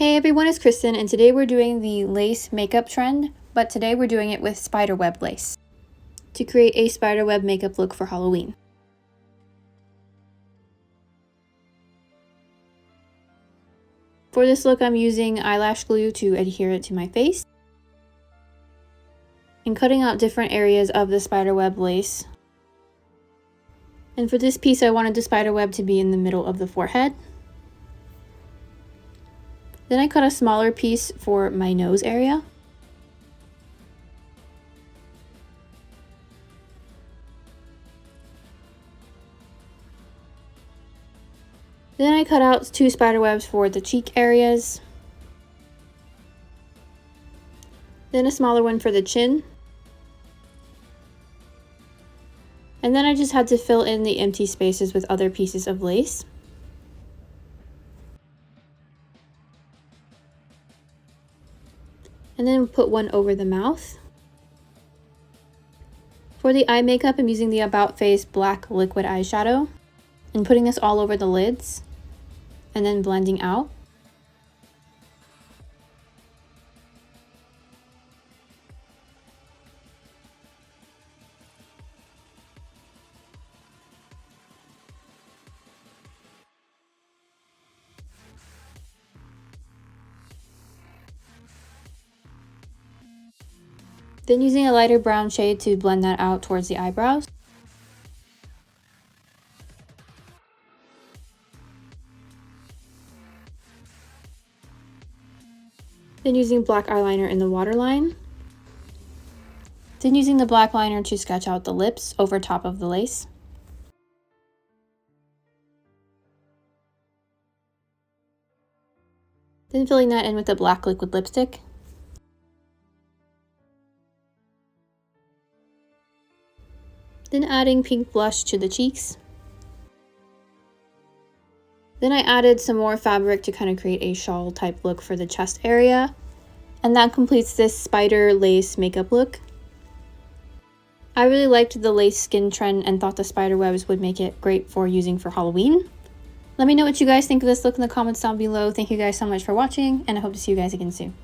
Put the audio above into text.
Hey everyone, it's Kristen, and today we're doing the lace makeup trend, but today we're doing it with spiderweb lace to create a spiderweb makeup look for Halloween. For this look, I'm using eyelash glue to adhere it to my face and cutting out different areas of the spiderweb lace. And for this piece, I wanted the spiderweb to be in the middle of the forehead. Then I cut a smaller piece for my nose area. Then I cut out 2 spiderwebs for the cheek areas. Then a smaller one for the chin. And then I just had to fill in the empty spaces with other pieces of lace. And then put one over the mouth. For the eye makeup, I'm using the About Face black liquid eyeshadow and putting this all over the lids and then blending out. Then using a lighter brown shade to blend that out towards the eyebrows. Then using black eyeliner in the waterline. Then using the black liner to sketch out the lips over top of the lace. Then filling that in with the black liquid lipstick. Then adding pink blush to the cheeks. Then I added some more fabric to kind of create a shawl type look for the chest area. And that completes this spider lace makeup look. I really liked the lace skin trend and thought the spider webs would make it great for using for Halloween. Let me know what you guys think of this look in the comments down below. Thank you guys so much for watching, and I hope to see you guys again soon.